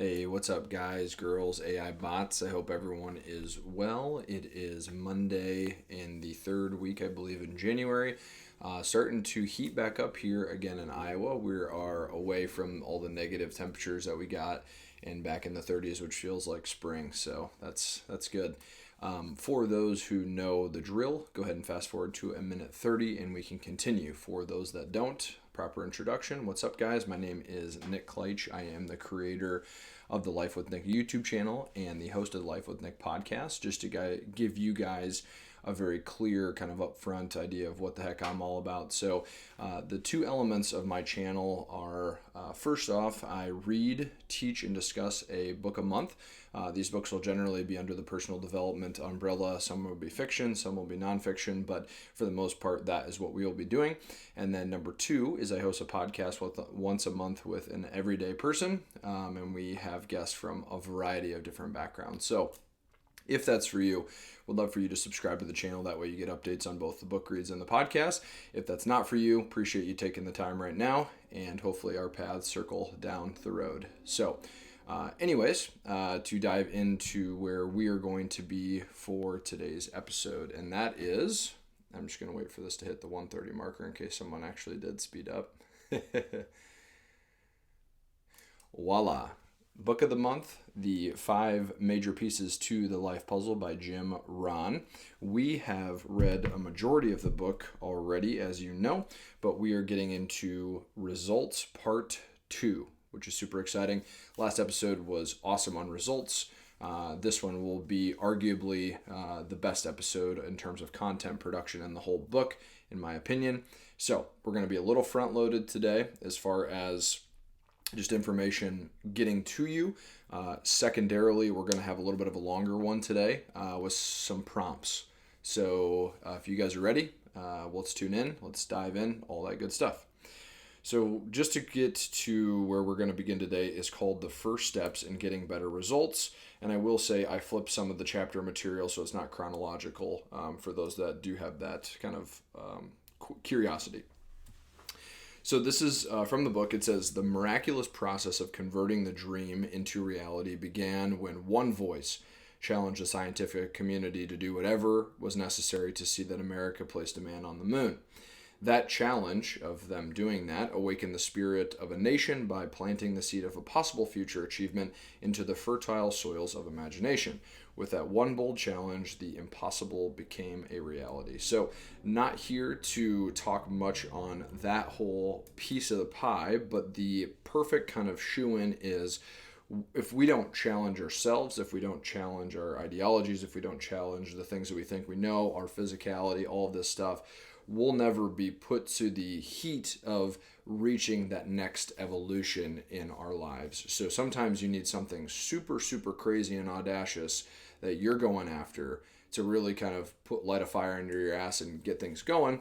Hey, what's up, guys, girls, AI bots? I hope everyone is well. It is Monday in the third week, I believe, in January. Starting to heat back up here again in Iowa. We are away from all the negative temperatures that we got and back in the 30s, which feels like spring. So that's good. For those who know the drill, go ahead and fast forward to a minute 30 and we can continue. For those that don't, proper introduction. What's up, guys? My name is Nick Kleitch. I am the creator of the Life with Nick YouTube channel and the host of the Life with Nick podcast, just to give you guys a very clear kind of upfront idea of what the heck I'm all about. So the two elements of my channel are, first off, I read, teach, and discuss a book a month. These books will generally be under the personal development umbrella. Some will be fiction, some will be nonfiction, but for the most part, that is what we will be doing. And then number two is I host a podcast once a month with an everyday person, and we have guests from a variety of different backgrounds. So if that's for you, would love for you to subscribe to the channel. That way you get updates on both the book reads and the podcast. If that's not for you, appreciate you taking the time right now, and hopefully our paths circle down the road. So to dive into where we are going to be for today's episode, and that is, I'm just going to wait for this to hit the 1:30 marker in case someone actually did speed up. Voila. Book of the month, the 5 major pieces to the life puzzle by Jim Rohn. We have read a majority of the book already, as you know, but we are getting into results part 2, which is super exciting. Last episode was awesome on results. This one will be arguably the best episode in terms of content production in the whole book, in my opinion. So we're going to be a little front loaded today as far as just information getting to you. Secondarily, we're going to have a little bit of a longer one today with some prompts. So if you guys are ready, let's tune in, let's dive in, all that good stuff. So just to get to where we're going to begin today is called The First Steps in Getting Better Results. And I will say I flipped some of the chapter material so it's not chronological for those that do have that kind of curiosity. So this is from the book. It says, the miraculous process of converting the dream into reality began when one voice challenged the scientific community to do whatever was necessary to see that America placed a man on the moon. That challenge of them doing that awakened the spirit of a nation by planting the seed of a possible future achievement into the fertile soils of imagination. With that one bold challenge, the impossible became a reality. So, not here to talk much on that whole piece of the pie, but the perfect kind of shoe-in is, if we don't challenge ourselves, if we don't challenge our ideologies, if we don't challenge the things that we think we know, our physicality, all of this stuff, we'll never be put to the heat of reaching that next evolution in our lives. So sometimes you need something super, super crazy and audacious that you're going after to really kind of light a fire under your ass and get things going.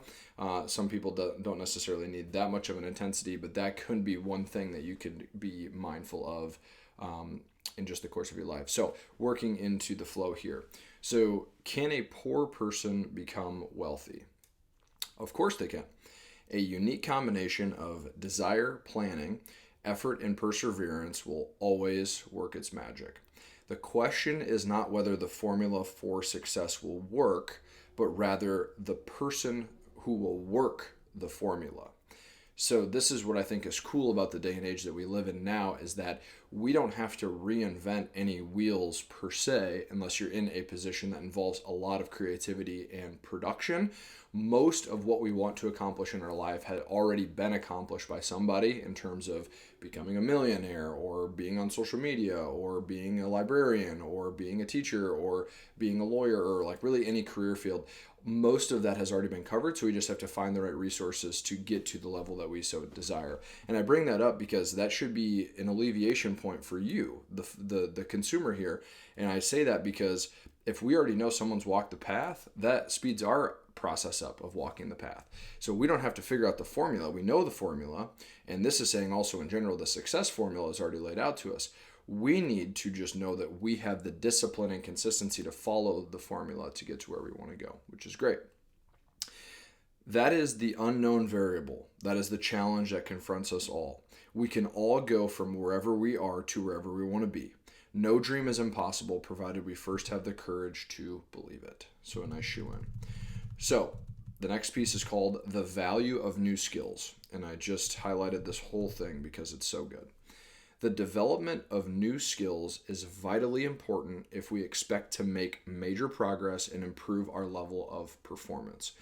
Some people don't necessarily need that much of an intensity, but that could be one thing that you could be mindful of in just the course of your life. So working into the flow here. So can a poor person become wealthy? Of course they can. A unique combination of desire, planning, effort, and perseverance will always work its magic. The question is not whether the formula for success will work, but rather the person who will work the formula. So this is what I think is cool about the day and age that we live in now, is that we don't have to reinvent any wheels per se unless you're in a position that involves a lot of creativity and production. Most of what we want to accomplish in our life had already been accomplished by somebody in terms of becoming a millionaire or being on social media or being a librarian or being a teacher or being a lawyer or like really any career field. Most of that has already been covered, so we just have to find the right resources to get to the level that we so desire. And I bring that up because that should be an alleviation point for you, the consumer here. And I say that because if we already know someone's walked the path, that speeds our process up of walking the path. So we don't have to figure out the formula. We know the formula, and this is saying also in general the success formula is already laid out to us. We need to just know that we have the discipline and consistency to follow the formula to get to where we want to go, which is great. That is the unknown variable. That is the challenge that confronts us all. We can all go from wherever we are to wherever we want to be. No dream is impossible provided we first have the courage to believe it. So a nice shoe in. So the next piece is called The Value of New Skills. And I just highlighted this whole thing because it's so good. The development of new skills is vitally important if we expect to make major progress and improve our level of performance.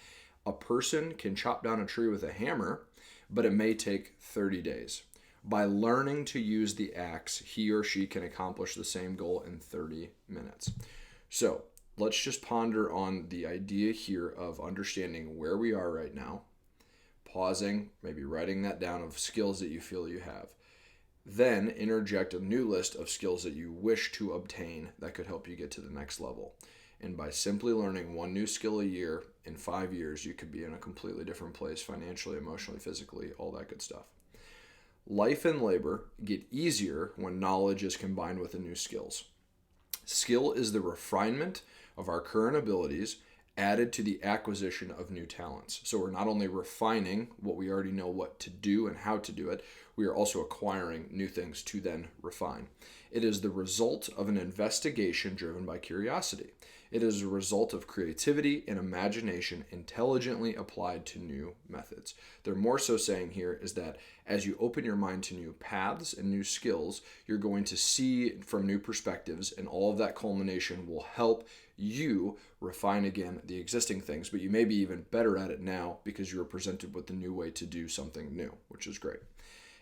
A person can chop down a tree with a hammer, but it may take 30 days. By learning to use the axe, he or she can accomplish the same goal in 30 minutes. So let's just ponder on the idea here of understanding where we are right now, pausing, maybe writing that down of skills that you feel you have. Then interject a new list of skills that you wish to obtain that could help you get to the next level. And by simply learning one new skill a year, in 5 years, you could be in a completely different place financially, emotionally, physically, all that good stuff. Life and labor get easier when knowledge is combined with the new skills. Skill is the refinement of our current abilities added to the acquisition of new talents. So we're not only refining what we already know what to do and how to do it, we are also acquiring new things to then refine. It is the result of an investigation driven by curiosity. It is a result of creativity and imagination intelligently applied to new methods. They're more so saying here is that as you open your mind to new paths and new skills, you're going to see from new perspectives, and all of that culmination will help you refine again the existing things, but you may be even better at it now because you were presented with a new way to do something new, which is great.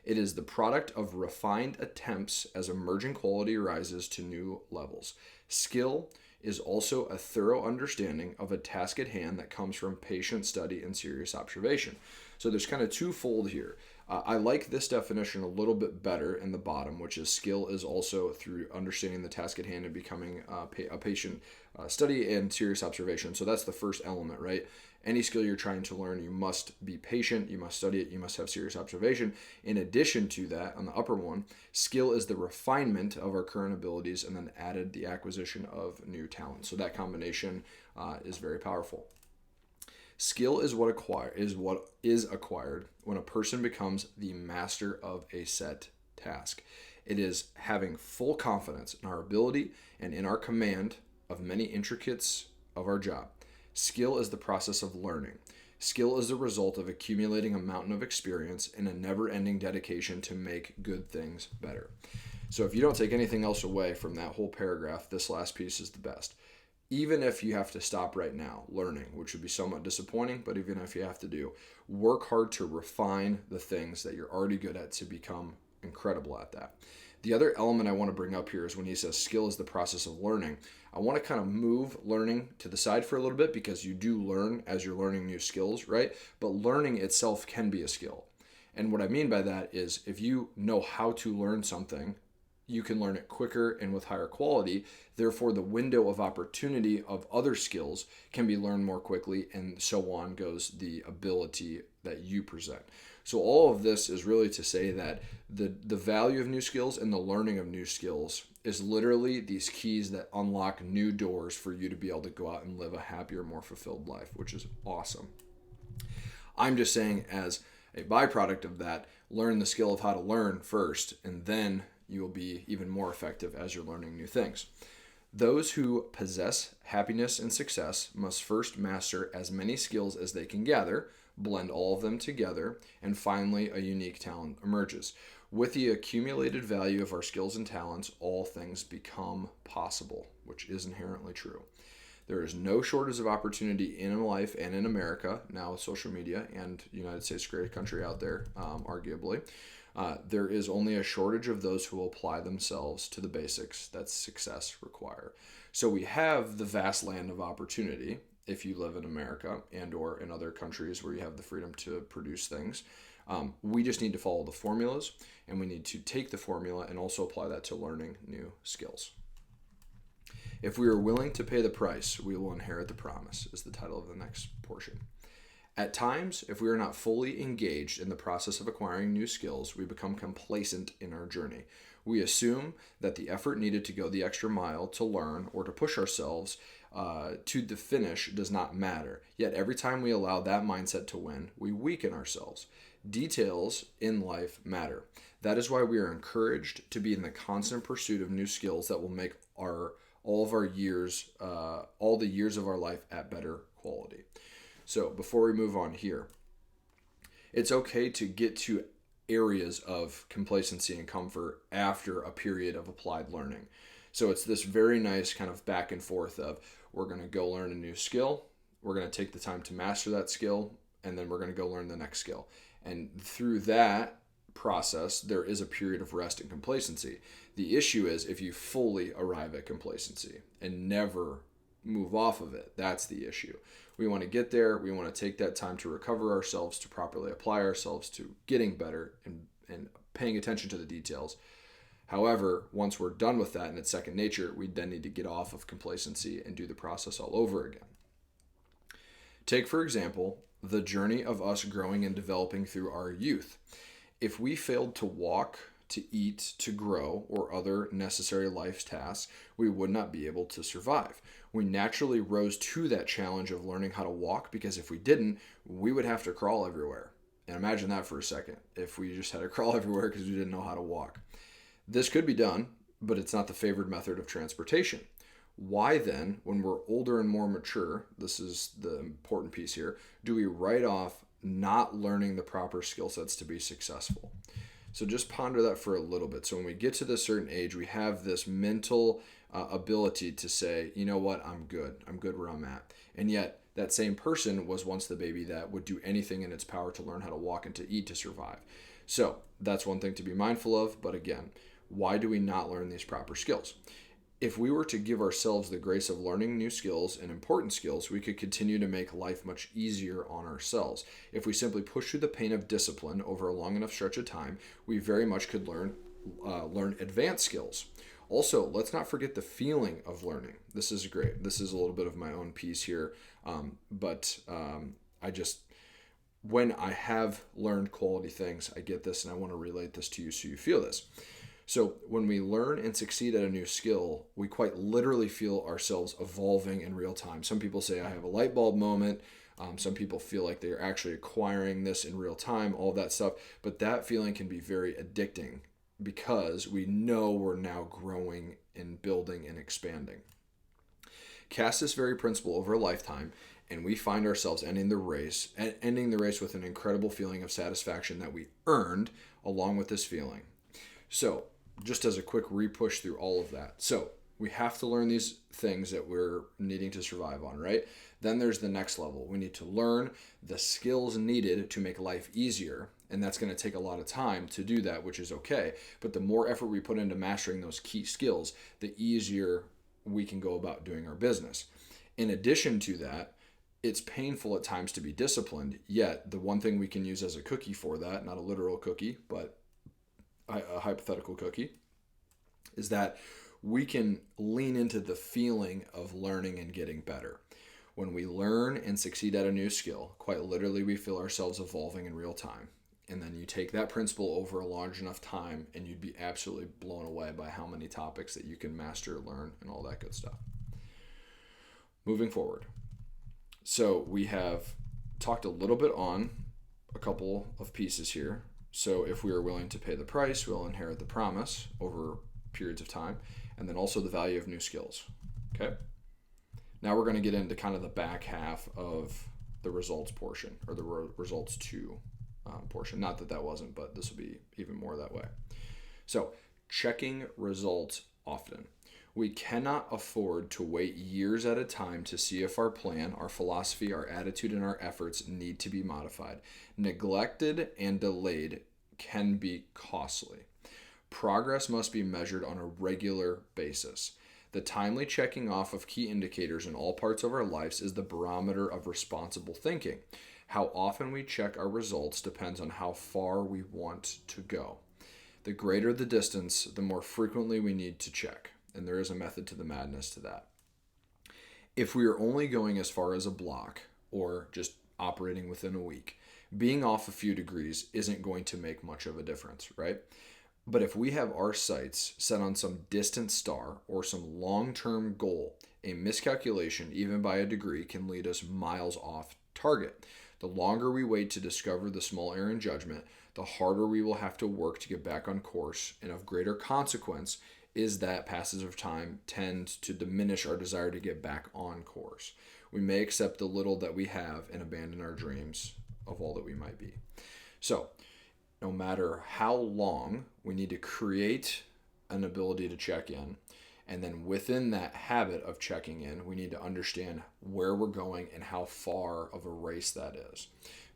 It is the product of refined attempts as emerging quality rises to new levels. Skill is also a thorough understanding of a task at hand that comes from patient study and serious observation. So there's kind of twofold here. I like this definition a little bit better in the bottom, which is skill is also through understanding the task at hand and becoming a patient study and serious observation. So that's the first element, right? Any skill you're trying to learn, you must be patient, you must study it, you must have serious observation. In addition to that, on the upper one, skill is the refinement of our current abilities and then added the acquisition of new talent. So that combination is very powerful. Skill is what is acquired when a person becomes the master of a set task. It is having full confidence in our ability and in our command of many intricacies of our job. Skill is the process of learning. Skill is the result of accumulating a mountain of experience and a never-ending dedication to make good things better. So if you don't take anything else away from that whole paragraph, this last piece is the best. Even if you have to stop right now learning, which would be somewhat disappointing, but even if you have to work hard to refine the things that you're already good at to become incredible at that. The other element I want to bring up here is when he says skill is the process of learning. I want to kind of move learning to the side for a little bit because you do learn as you're learning new skills, right? But learning itself can be a skill. And what I mean by that is if you know how to learn something, you can learn it quicker and with higher quality. Therefore, the window of opportunity of other skills can be learned more quickly, and so on goes the ability that you present. So all of this is really to say that the value of new skills and the learning of new skills is literally these keys that unlock new doors for you to be able to go out and live a happier, more fulfilled life, which is awesome. I'm just saying as a byproduct of that, learn the skill of how to learn first, and then you will be even more effective as you're learning new things. Those who possess happiness and success must first master as many skills as they can gather, blend all of them together, and finally a unique talent emerges. With the accumulated value of our skills and talents, all things become possible, which is inherently true. There is no shortage of opportunity in life and in America, now with social media, and the United States, great country out there, arguably. There is only a shortage of those who will apply themselves to the basics that success require. So we have the vast land of opportunity if you live in America and or in other countries where you have the freedom to produce things. We just need to follow the formulas, and we need to take the formula and also apply that to learning new skills. If we are willing to pay the price, we will inherit the promise, is the title of the next portion. At times, if we are not fully engaged in the process of acquiring new skills, we become complacent in our journey. We assume that the effort needed to go the extra mile to learn or to push ourselves to the finish does not matter. Yet every time we allow that mindset to win, we weaken ourselves. Details in life matter. That is why we are encouraged to be in the constant pursuit of new skills that will make all the years of our life at better quality. So before we move on here, it's okay to get to areas of complacency and comfort after a period of applied learning. So it's this very nice kind of back and forth of, we're going to go learn a new skill, we're going to take the time to master that skill, and then we're going to go learn the next skill. And through that process, there is a period of rest and complacency. The issue is if you fully arrive at complacency and never move off of it, that's the issue. We want to get there. We want to take that time to recover ourselves, to properly apply ourselves to getting better and paying attention to the details. However, once we're done with that and it's second nature, we then need to get off of complacency and do the process all over again. Take, for example, the journey of us growing and developing through our youth. If we failed to walk, to eat, to grow, or other necessary life tasks, we would not be able to survive. We naturally rose to that challenge of learning how to walk because if we didn't, we would have to crawl everywhere. And imagine that for a second, if we just had to crawl everywhere because we didn't know how to walk. This could be done, but it's not the favored method of transportation. Why then, when we're older and more mature, this is the important piece here, do we write off not learning the proper skill sets to be successful? So just ponder that for a little bit. So when we get to this certain age, we have this mental ability to say, you know what, I'm good where I'm at. And yet that same person was once the baby that would do anything in its power to learn how to walk and to eat to survive. So that's one thing to be mindful of. But again, why do we not learn these proper skills? If we were to give ourselves the grace of learning new skills and important skills, we could continue to make life much easier on ourselves. If we simply push through the pain of discipline over a long enough stretch of time, we very much could learn advanced skills. Also, let's not forget the feeling of learning. This is great. This is a little bit of my own piece here, when I have learned quality things, I get this and I want to relate this to you so you feel this. So when we learn and succeed at a new skill, we quite literally feel ourselves evolving in real time. Some people say I have a light bulb moment. Some people feel like they're actually acquiring this in real time, all that stuff. But that feeling can be very addicting because we know we're now growing and building and expanding. Cast this very principle over a lifetime, and we find ourselves ending the race with an incredible feeling of satisfaction that we earned along with this feeling. So just as a quick re-push through all of that. So we have to learn these things that we're needing to survive on, right? Then there's the next level. We need to learn the skills needed to make life easier. And that's going to take a lot of time to do that, which is okay. But the more effort we put into mastering those key skills, the easier we can go about doing our business. In addition to that, it's painful at times to be disciplined, yet the one thing we can use as a cookie for that, not a literal cookie, but a hypothetical cookie, is that we can lean into the feeling of learning and getting better. When we learn and succeed at a new skill, quite literally we feel ourselves evolving in real time. And then you take that principle over a large enough time and you'd be absolutely blown away by how many topics that you can master, learn, and all that good stuff. Moving forward. So we have talked a little bit on a couple of pieces here. So if we are willing to pay the price, we'll inherit the promise over periods of time, and then also the value of new skills. Okay. Now we're going to get into kind of the back half of the results portion, or the results to portion. Not that wasn't, but this will be even more that way. So checking results often. We cannot afford to wait years at a time to see if our plan, our philosophy, our attitude, and our efforts need to be modified. Neglected and delayed can be costly. Progress must be measured on a regular basis. The timely checking off of key indicators in all parts of our lives is the barometer of responsible thinking. How often we check our results depends on how far we want to go. The greater the distance, the more frequently we need to check. And there is a method to the madness to that. If we are only going as far as a block or just operating within a week, being off a few degrees isn't going to make much of a difference, right? But if we have our sights set on some distant star or some long-term goal, a miscalculation, even by a degree, can lead us miles off target. The longer we wait to discover the small error in judgment, the harder we will have to work to get back on course, and of greater consequence is that passage of time tends to diminish our desire to get back on course. We may accept the little that we have and abandon our dreams of all that we might be. So, no matter how long, we need to create an ability to check in. And then within that habit of checking in, we need to understand where we're going and how far of a race that is.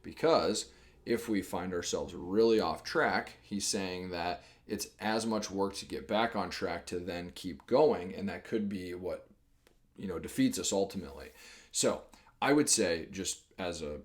Because if we find ourselves really off track, he's saying that it's as much work to get back on track to then keep going. And that could be what, defeats us ultimately. So I would say, just as a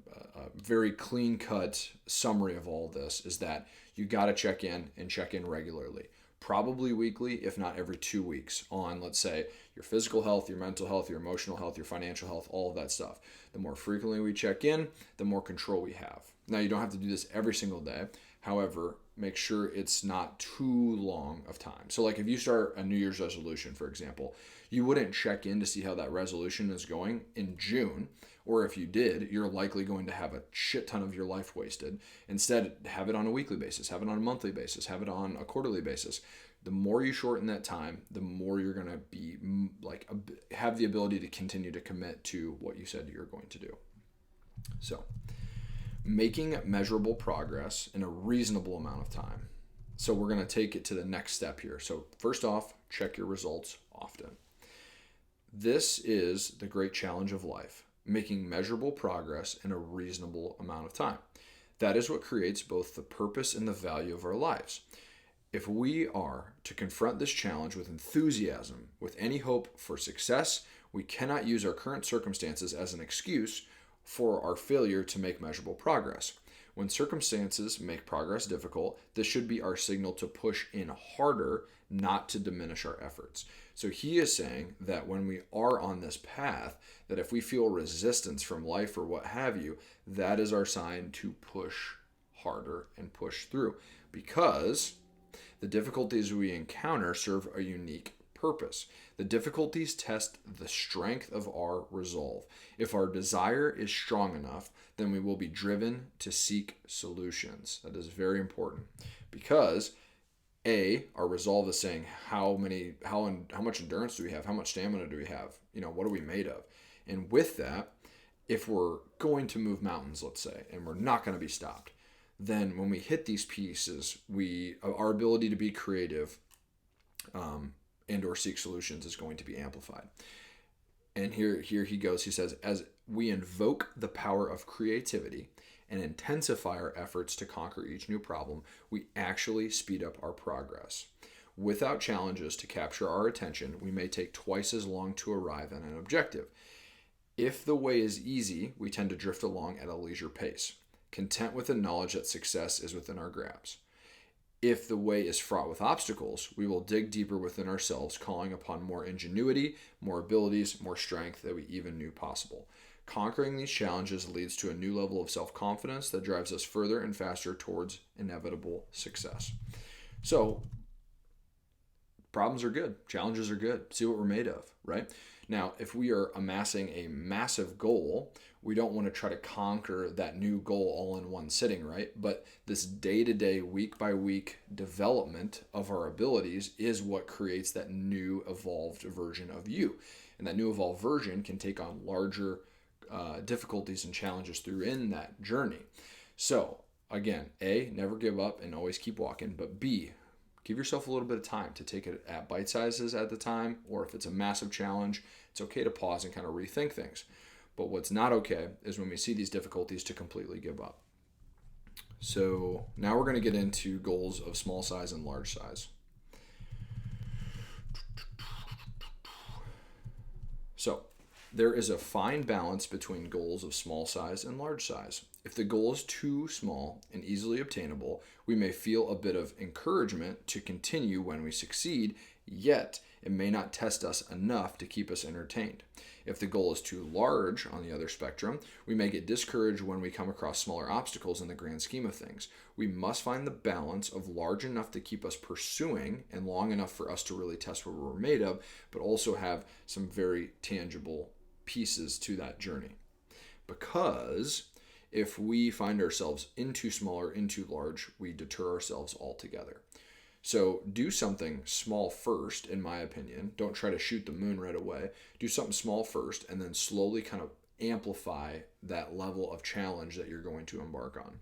very clean-cut summary of all this, is that you got to check in and check in regularly. Probably weekly, if not every 2 weeks, on, let's say, your physical health, your mental health, your emotional health, your financial health, all of that stuff. The more frequently we check in, the more control we have. Now, you don't have to do this every single day. However, make sure it's not too long of time. So like if you start a New Year's resolution, for example, you wouldn't check in to see how that resolution is going in June. Or if you did, you're likely going to have a shit ton of your life wasted. Instead, have it on a weekly basis, have it on a monthly basis, have it on a quarterly basis. The more you shorten that time, the more you're going to be have the ability to continue to commit to what you said you're going to do. So, making measurable progress in a reasonable amount of time. So we're going to take it to the next step here. So first off, check your results often. This is the great challenge of life, making measurable progress in a reasonable amount of time. That is what creates both the purpose and the value of our lives. If we are to confront this challenge with enthusiasm, with any hope for success, we cannot use our current circumstances as an excuse for our failure to make measurable progress. When circumstances make progress difficult, this should be our signal to push in harder, not to diminish our efforts. So he is saying that when we are on this path, that if we feel resistance from life or what have you, that is our sign to push harder and push through, because the difficulties we encounter serve a unique purpose. The difficulties test the strength of our resolve. If our desire is strong enough, then we will be driven to seek solutions. That is very important, because our resolve is saying how much endurance do we have? How much stamina do we have? What are we made of? And with that, if we're going to move mountains, let's say, and we're not going to be stopped, then when we hit these pieces, our ability to be creative and or seek solutions is going to be amplified. And here he goes. He says, as we invoke the power of creativity and intensify our efforts to conquer each new problem, we actually speed up our progress. Without challenges to capture our attention, we may take twice as long to arrive at an objective. If the way is easy, we tend to drift along at a leisure pace, content with the knowledge that success is within our grasp. If the way is fraught with obstacles, we will dig deeper within ourselves, calling upon more ingenuity, more abilities, more strength than we even knew possible. Conquering these challenges leads to a new level of self-confidence that drives us further and faster towards inevitable success. So, problems are good. Challenges are good. See what we're made of, right? Now, if we are amassing a massive goal, we don't want to try to conquer that new goal all in one sitting, right? But this day-to-day, week-by-week development of our abilities is what creates that new evolved version of you. And that new evolved version can take on larger difficulties and challenges through in that journey. So, again, A, never give up and always keep walking. But B, give yourself a little bit of time to take it at bite sizes at the time, or if it's a massive challenge, it's okay to pause and kind of rethink things. But what's not okay is when we see these difficulties to completely give up. So now we're going to get into goals of small size and large size. So there is a fine balance between goals of small size and large size. If the goal is too small and easily obtainable, we may feel a bit of encouragement to continue when we succeed, yet it may not test us enough to keep us entertained. If the goal is too large on the other spectrum, we may get discouraged when we come across smaller obstacles in the grand scheme of things. We must find the balance of large enough to keep us pursuing and long enough for us to really test what we're made of, but also have some very tangible pieces to that journey. Because If we find ourselves in too small or in too large, we deter ourselves altogether. So do something small first, in my opinion. Don't try to shoot the moon right away. Do something small first and then slowly kind of amplify that level of challenge that you're going to embark on.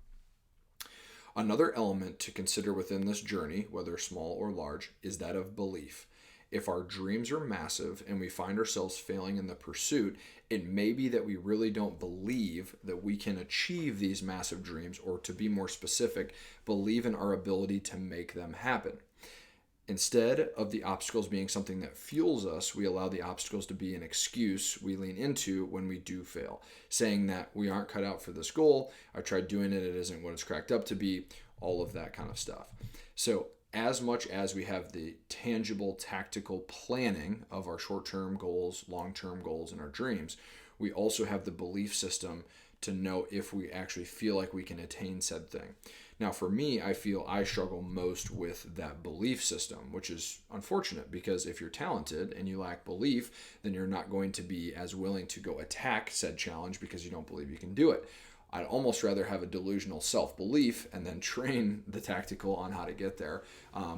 Another element to consider within this journey, whether small or large, is that of belief. If our dreams are massive and we find ourselves failing in the pursuit, it may be that we really don't believe that we can achieve these massive dreams, or to be more specific, believe in our ability to make them happen. Instead of the obstacles being something that fuels us, we allow the obstacles to be an excuse we lean into when we do fail, saying that we aren't cut out for this goal, I tried doing it, it isn't what it's cracked up to be, all of that kind of stuff. So as much as we have the tangible, tactical planning of our short-term goals, long-term goals, and our dreams, we also have the belief system to know if we actually feel like we can attain said thing. Now, for me, I feel I struggle most with that belief system, which is unfortunate because if you're talented and you lack belief, then you're not going to be as willing to go attack said challenge because you don't believe you can do it. I'd almost rather have a delusional self-belief and then train the tactical on how to get there.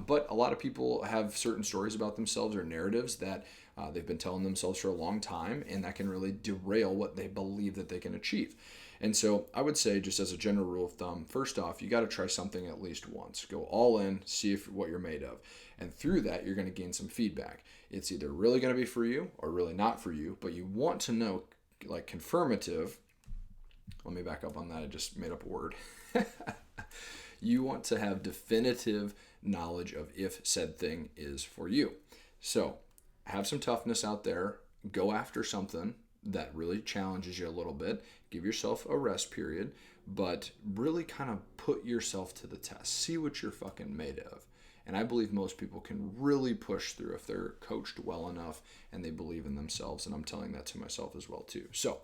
But a lot of people have certain stories about themselves or narratives that they've been telling themselves for a long time, and that can really derail what they believe that they can achieve. And so I would say, just as a general rule of thumb, first off, you got to try something at least once. Go all in, see if what you're made of. And through that, you're going to gain some feedback. It's either really going to be for you or really not for you, but you want to know, like confirmative. Let me back up on that. I just made up a word. You want to have definitive knowledge of if said thing is for you. So have some toughness out there. Go after something that really challenges you a little bit. Give yourself a rest period, but really kind of put yourself to the test. See what you're fucking made of. And I believe most people can really push through if they're coached well enough and they believe in themselves. And I'm telling that to myself as well too. So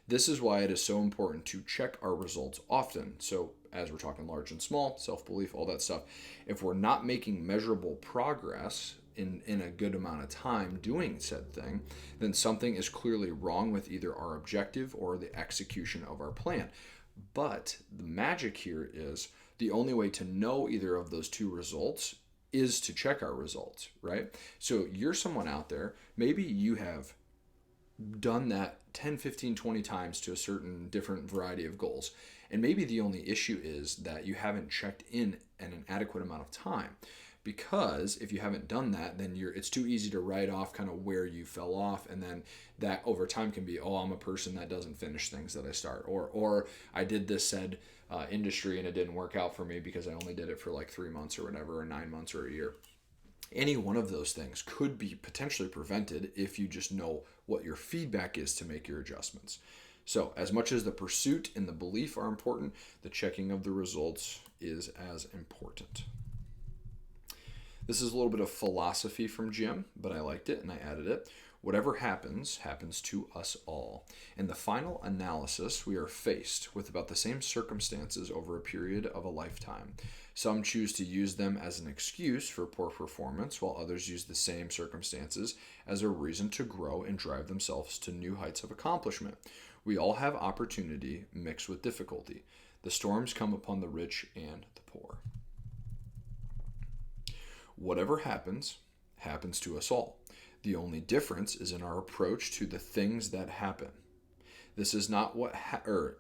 this is why it is so important to check our results often. So as we're talking large and small, self-belief, all that stuff, if we're not making measurable progress in a good amount of time doing said thing, then something is clearly wrong with either our objective or the execution of our plan. But the magic here is the only way to know either of those two results is to check our results, right? So you're someone out there, maybe you have done that 10, 15, 20 times to a certain different variety of goals. And maybe the only issue is that you haven't checked in an adequate amount of time. Because if you haven't done that, then it's too easy to write off kind of where you fell off, and then that over time can be, oh, I'm a person that doesn't finish things that I start, or I did this said industry and it didn't work out for me because I only did it for like 3 months or whatever, or 9 months or a year. Any one of those things could be potentially prevented if you just know what your feedback is to make your adjustments. So as much as the pursuit and the belief are important, the checking of the results is as important. This is a little bit of philosophy from Jim, but I liked it and I added it. Whatever happens, happens to us all. In the final analysis, we are faced with about the same circumstances over a period of a lifetime. Some choose to use them as an excuse for poor performance, while others use the same circumstances as a reason to grow and drive themselves to new heights of accomplishment. We all have opportunity mixed with difficulty. The storms come upon the rich and the poor. Whatever happens, happens to us all. The only difference is in our approach to the things that happen. This is not what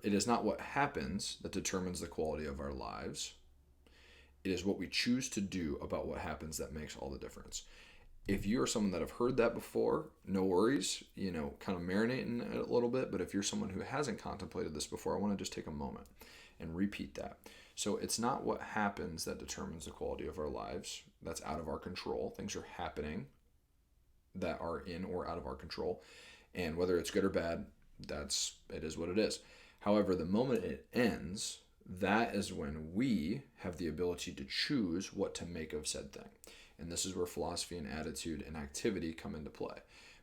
it is not what happens that determines the quality of our lives. It is what we choose to do about what happens that makes all the difference. If you are someone that have heard that before, no worries, kind of marinating a little bit. But if you're someone who hasn't contemplated this before, I want to just take a moment and repeat that. So it's not what happens that determines the quality of our lives. That's out of our control. Things are happening that are in or out of our control. And whether it's good or bad, it is what it is. However, the moment it ends, that is when we have the ability to choose what to make of said thing. And this is where philosophy and attitude and activity come into play.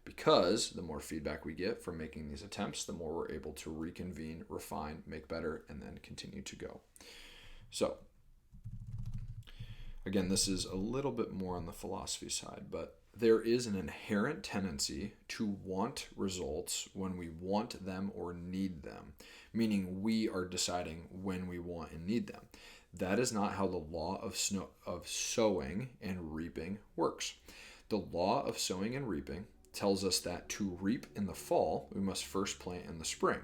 Because the more feedback we get from making these attempts, the more we're able to reconvene, refine, make better, and then continue to go. So, Again, this is a little bit more on the philosophy side, but there is an inherent tendency to want results when we want them or need them, meaning we are deciding when we want and need them. That is not how the law of sowing and reaping works. The law of sowing and reaping tells us that to reap in the fall, we must first plant in the spring.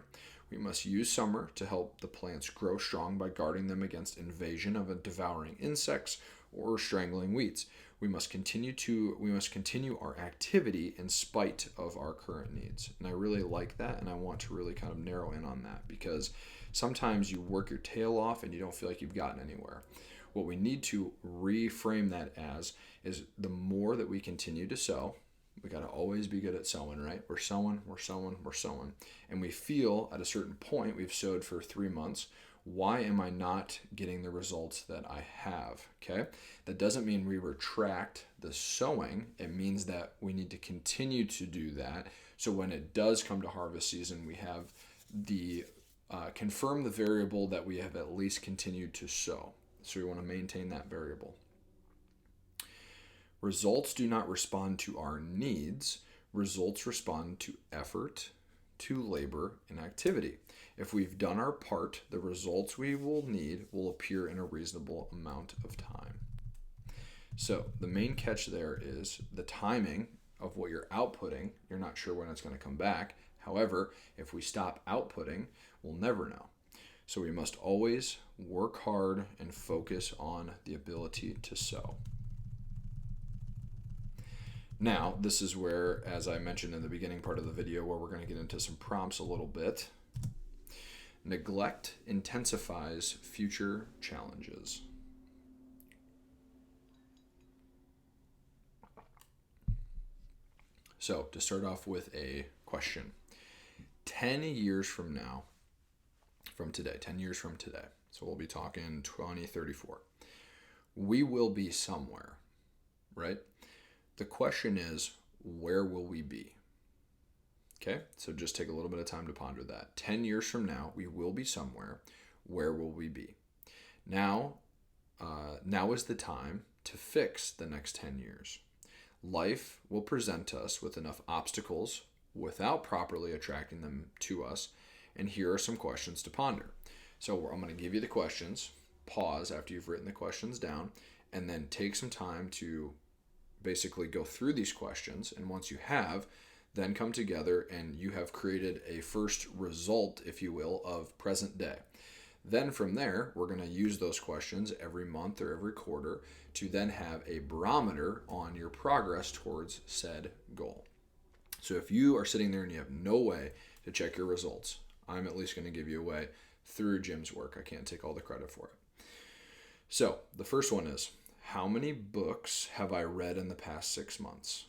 We must use summer to help the plants grow strong by guarding them against invasion of devouring insects or strangling weeds. We must continue our activity in spite of our current needs. And I really like that, and I want to really kind of narrow in on that, because sometimes you work your tail off and you don't feel like you've gotten anywhere. What we need to reframe that as is the more that we continue to sow, we got to always be good at sowing, right? We're sowing. And we feel at a certain point, we've sowed for 3 months. Why am I not getting the results that I have? Okay. That doesn't mean we retract the sowing. It means that we need to continue to do that. So when it does come to harvest season, we have the confirm the variable that we have at least continued to sow. So we want to maintain that variable. Results do not respond to our needs. Results respond to effort, to labor, and activity. If we've done our part, the results we will need will appear in a reasonable amount of time. So the main catch there is the timing of what you're outputting. You're not sure when it's going to come back. However, if we stop outputting, we'll never know. So we must always work hard and focus on the ability to sow. Now, this is where, as I mentioned in the beginning part of the video, where we're going to get into some prompts a little bit. Neglect intensifies future challenges. So, to start off with a question. 10 years from now, from today, 10 years from today, so we'll be talking 2034, we will be somewhere, right? The question is, where will we be? Okay, so just take a little bit of time to ponder that. 10 years from now, we will be somewhere. Where will we be? Now is the time to fix the next 10 years. Life will present us with enough obstacles without properly attracting them to us. And here are some questions to ponder. So I'm going to give you the questions, pause after you've written the questions down, and then take some time to basically go through these questions. And once you have, then come together and you have created a first result, if you will, of present day. Then from there, we're going to use those questions every month or every quarter to then have a barometer on your progress towards said goal. So if you are sitting there and you have no way to check your results, I'm at least going to give you a way through Jim's work. I can't take all the credit for it. So the first one is, how many books have I read in the past 6 months?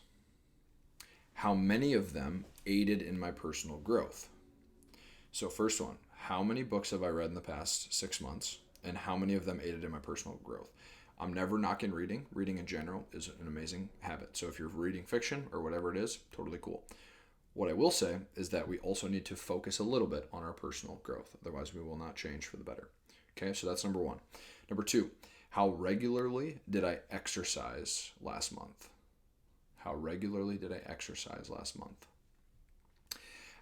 How many of them aided in my personal growth? So first one, how many books have I read in the past 6 months, and how many of them aided in my personal growth? I'm never knocking reading. Reading in general is an amazing habit. So if you're reading fiction or whatever it is, totally cool. What I will say is that we also need to focus a little bit on our personal growth. Otherwise, we will not change for the better. Okay, so that's number one. Number two, how regularly did I exercise last month? How regularly did I exercise last month?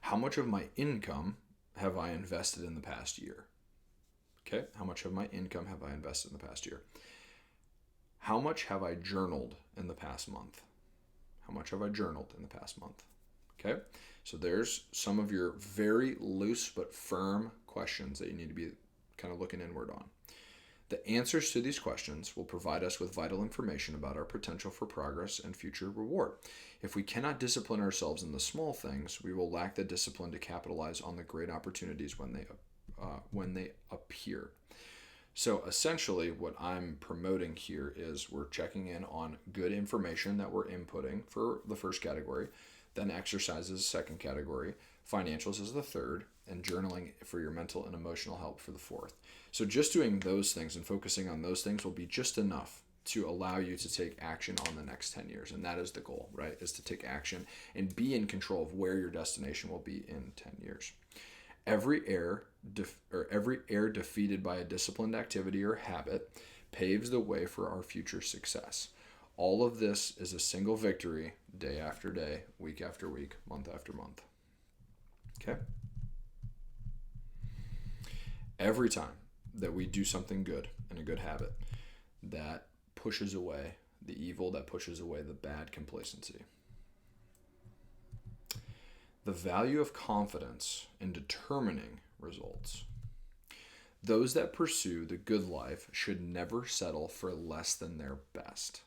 How much of my income have I invested in the past year? Okay, how much of my income have I invested in the past year? How much have I journaled in the past month? How much have I journaled in the past month? Okay, so there's some of your very loose but firm questions that you need to be kind of looking inward on. The answers to these questions will provide us with vital information about our potential for progress and future reward. If we cannot discipline ourselves in the small things, we will lack the discipline to capitalize on the great opportunities when they appear. So essentially what I'm promoting here is we're checking in on good information that we're inputting for the first category, then exercise is the second category, financials is the third, and journaling for your mental and emotional health for the fourth. So just doing those things and focusing on those things will be just enough to allow you to take action on the next 10 years. And that is the goal, right? Is to take action and be in control of where your destination will be in 10 years. Every error defeated by a disciplined activity or habit paves the way for our future success. All of this is a single victory, day after day, week after week, month after month. Okay? Every time that we do something good and a good habit, that pushes away the evil, that pushes away the bad complacency. The value of confidence in determining results. Those that pursue the good life should never settle for less than their best.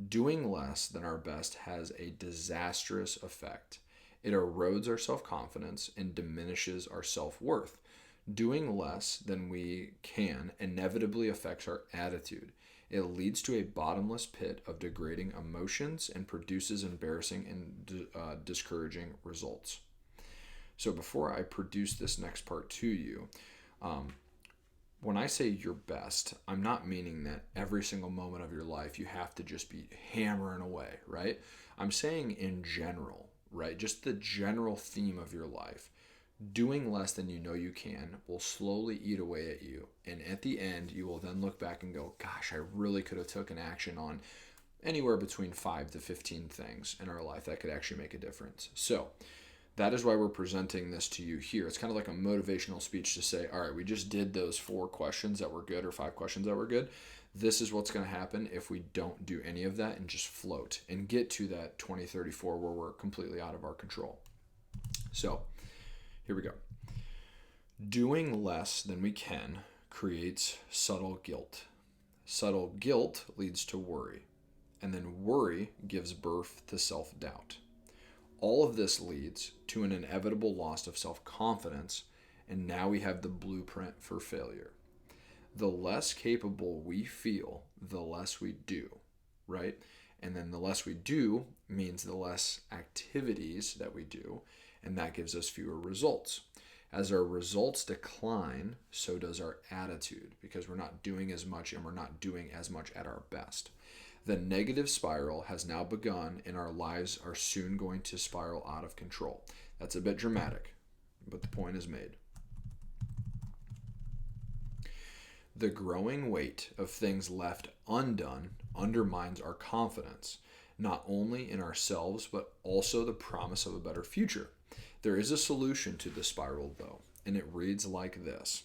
Doing less than our best has a disastrous effect. It erodes our self-confidence and diminishes our self-worth. Doing less than we can inevitably affects our attitude. It leads to a bottomless pit of degrading emotions and produces embarrassing and discouraging results. So before I produce this next part to you, when I say your best, I'm not meaning that every single moment of your life you have to just be hammering away, right? I'm saying in general, right? Just the general theme of your life. Doing less than you know you can will slowly eat away at you. And at the end, you will then look back and go, gosh, I really could have taken action on anywhere between 5 to 15 things in our life that could actually make a difference. So that is why we're presenting this to you here. It's kind of like a motivational speech to say, all right, we just did those 4 questions that were good or 5 questions that were good. This is what's going to happen if we don't do any of that and just float and get to that 2034 where we're completely out of our control. So here we go. Doing less than we can creates subtle guilt. Subtle guilt leads to worry, and then worry gives birth to self-doubt. All of this leads to an inevitable loss of self-confidence, and now we have the blueprint for failure. The less capable we feel, the less we do, right? And then the less we do means the less activities that we do, and that gives us fewer results. As our results decline, so does our attitude, because we're not doing as much and we're not doing as much at our best. The negative spiral has now begun, and our lives are soon going to spiral out of control. That's a bit dramatic, but the point is made. The growing weight of things left undone undermines our confidence, not only in ourselves, but also the promise of a better future. There is a solution to this spiral, though, and it reads like this.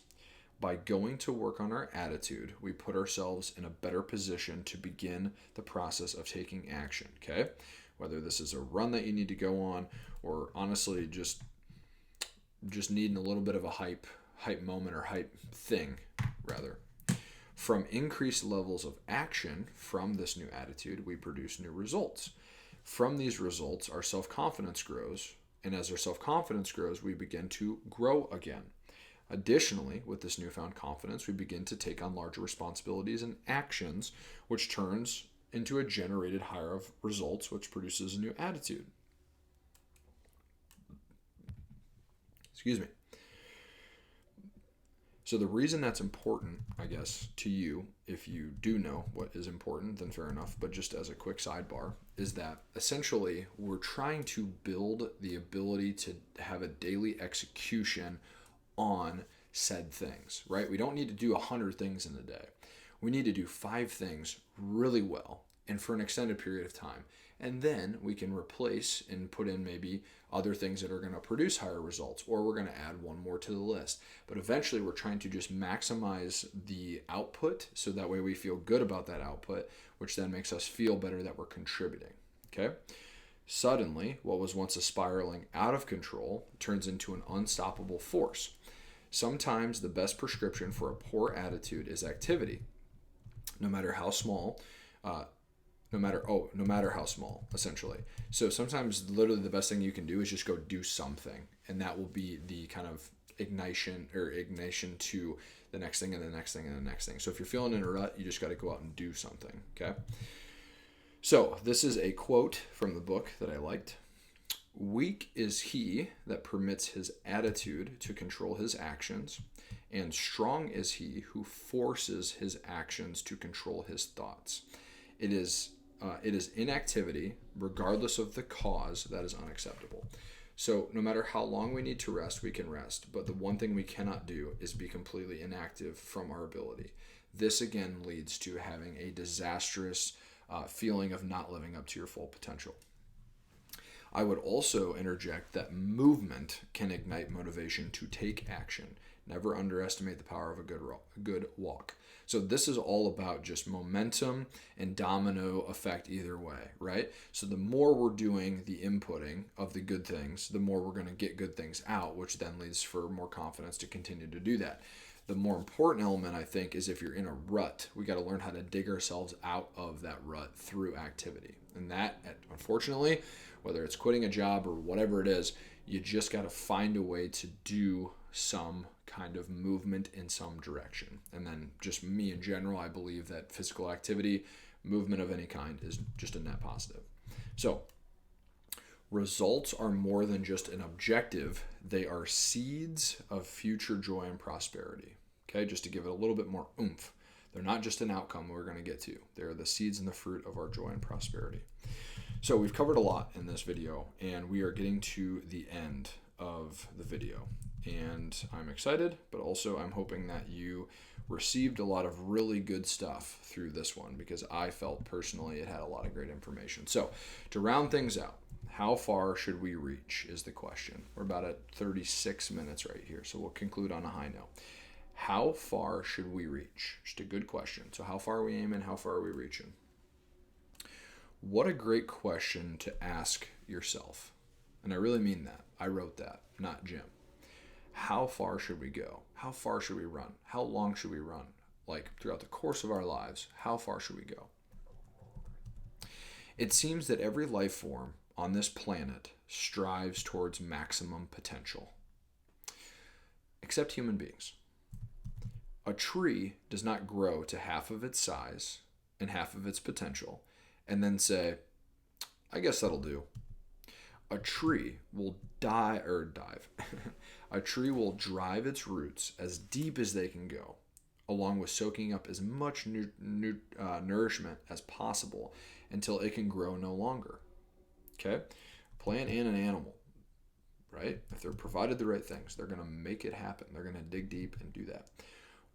By going to work on our attitude, we put ourselves in a better position to begin the process of taking action, okay? Whether this is a run that you need to go on, or honestly just needing a little bit of a hype moment or hype thing, rather. From increased levels of action from this new attitude, we produce new results. From these results, our self-confidence grows, and as our self-confidence grows, we begin to grow again. Additionally, with this newfound confidence, we begin to take on larger responsibilities and actions, which turns into a generated higher of results, which produces a new attitude. Excuse me. So the reason that's important, I guess, to you, if you do know what is important, then fair enough, but just as a quick sidebar, is that essentially we're trying to build the ability to have a daily execution on said things, right? We don't need to do 100 things in a day. We need to do 5 things really well and for an extended period of time. And then we can replace and put in maybe other things that are going to produce higher results, or we're going to add one more to the list. But eventually we're trying to just maximize the output so that way we feel good about that output, which then makes us feel better that we're contributing, okay? Suddenly, what was once a spiraling out of control turns into an unstoppable force. Sometimes the best prescription for a poor attitude is activity, no matter how small, essentially. So sometimes literally the best thing you can do is just go do something, and that will be the kind of ignition to the next thing and the next thing and the next thing. So if you're feeling in a rut, you just got to go out and do something, okay? So this is a quote from the book that I liked. Weak is he that permits his attitude to control his actions, and strong is he who forces his actions to control his thoughts. It is inactivity, regardless of the cause, that is unacceptable. So no matter how long we need to rest, we can rest. But the one thing we cannot do is be completely inactive from our ability. This again leads to having a disastrous feeling of not living up to your full potential. I would also interject that movement can ignite motivation to take action. Never underestimate the power of a good walk. So this is all about just momentum and domino effect either way, right? So the more we're doing the inputting of the good things, the more we're going to get good things out, which then leads for more confidence to continue to do that. The more important element, I think, is if you're in a rut, we got to learn how to dig ourselves out of that rut through activity. And that, unfortunately, whether it's quitting a job or whatever it is, you just got to find a way to do some kind of movement in some direction. And then just me in general, I believe that physical activity, movement of any kind, is just a net positive. So results are more than just an objective. They are seeds of future joy and prosperity. Okay, just to give it a little bit more oomph. They're not just an outcome we're going to get to. They're the seeds and the fruit of our joy and prosperity. So we've covered a lot in this video, and we are getting to the end of the video. And I'm excited, but also I'm hoping that you received a lot of really good stuff through this one, because I felt personally it had a lot of great information. So to round things out, how far should we reach is the question. We're about at 36 minutes right here, so we'll conclude on a high note. How far should we reach? Just a good question. So how far are we aiming? How far are we reaching? What a great question to ask yourself. And I really mean that. I wrote that, not Jim. How far should we go? How far should we run? How long should we run? Like throughout the course of our lives, how far should we go? It seems that every life form on this planet strives towards maximum potential, except human beings. A tree does not grow to half of its size and half of its potential and then say, I guess that'll do. A tree will dive. A tree will drive its roots as deep as they can go, along with soaking up as much nourishment as possible until it can grow no longer. Okay? A plant and an animal, right? If they're provided the right things, they're going to make it happen. They're going to dig deep and do that.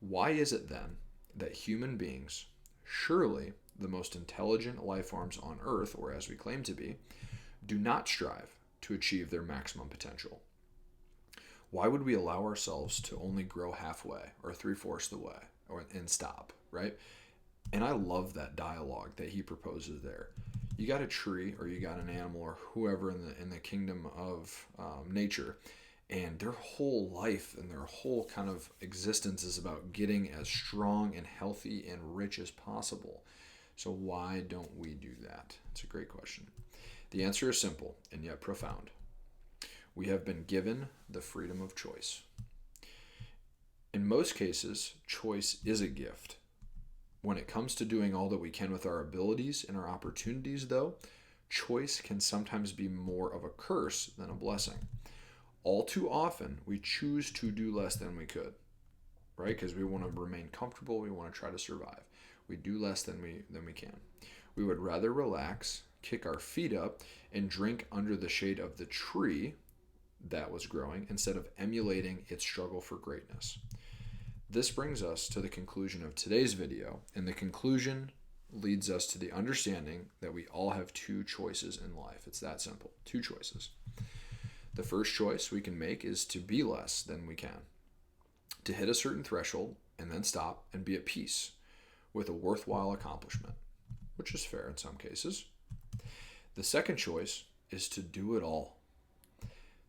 Why is it then that human beings, surely the most intelligent life forms on Earth, or as we claim to be, do not strive to achieve their maximum potential? Why would we allow ourselves to only grow halfway or 3/4 the way and stop, right? And I love that dialogue that he proposes there. You got a tree or you got an animal or whoever in the kingdom of nature, and their whole life and their whole kind of existence is about getting as strong and healthy and rich as possible. So why don't we do that? It's a great question. The answer is simple and yet profound. We have been given the freedom of choice. In most cases, choice is a gift. When it comes to doing all that we can with our abilities and our opportunities, though, choice can sometimes be more of a curse than a blessing. All too often, we choose to do less than we could, right? Because we want to remain comfortable. We want to try to survive. We do less than we can. We would rather relax, kick our feet up, and drink under the shade of the tree that was growing instead of emulating its struggle for greatness. This brings us to the conclusion of today's video, and the conclusion leads us to the understanding that we all have two choices in life. It's that simple. Two choices. The first choice we can make is to be less than we can, to hit a certain threshold and then stop and be at peace with a worthwhile accomplishment, which is fair in some cases. The second choice is to do it all,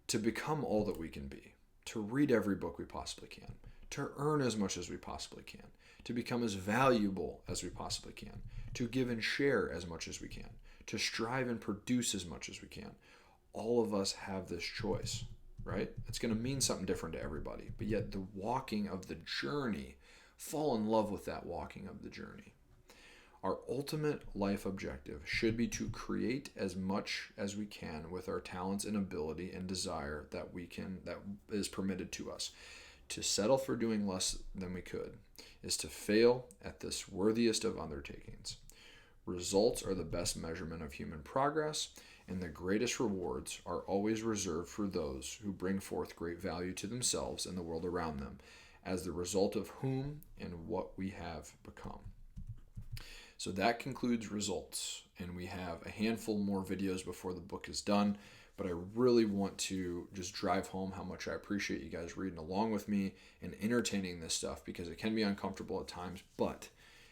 to become all that we can be, to read every book we possibly can, to earn as much as we possibly can, to become as valuable as we possibly can, to give and share as much as we can, to strive and produce as much as we can. All of us have this choice, right? It's going to mean something different to everybody, but yet the walking of the journey, fall in love with that walking of the journey. Our ultimate life objective should be to create as much as we can with our talents and ability and desire that is permitted to us. To settle for doing less than we could is to fail at this worthiest of undertakings. Results are the best measurement of human progress, and the greatest rewards are always reserved for those who bring forth great value to themselves and the world around them, as the result of whom and what we have become. So that concludes results, and we have a handful more videos before the book is done, but I really want to just drive home how much I appreciate you guys reading along with me and entertaining this stuff, because it can be uncomfortable at times, but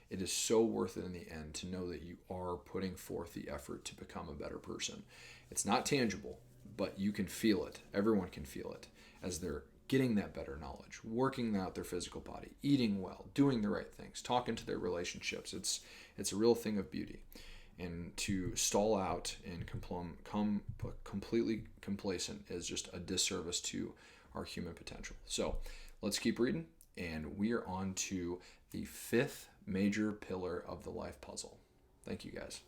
it is so worth it in the end to know that you are putting forth the effort to become a better person. It's not tangible, but you can feel it. Everyone can feel it as they're getting that better knowledge, working out their physical body, eating well, doing the right things, talking to their relationships. It's a real thing of beauty. And to stall out and come completely complacent is just a disservice to our human potential. So let's keep reading, and we are on to the fifth major pillar of the life puzzle. Thank you, guys.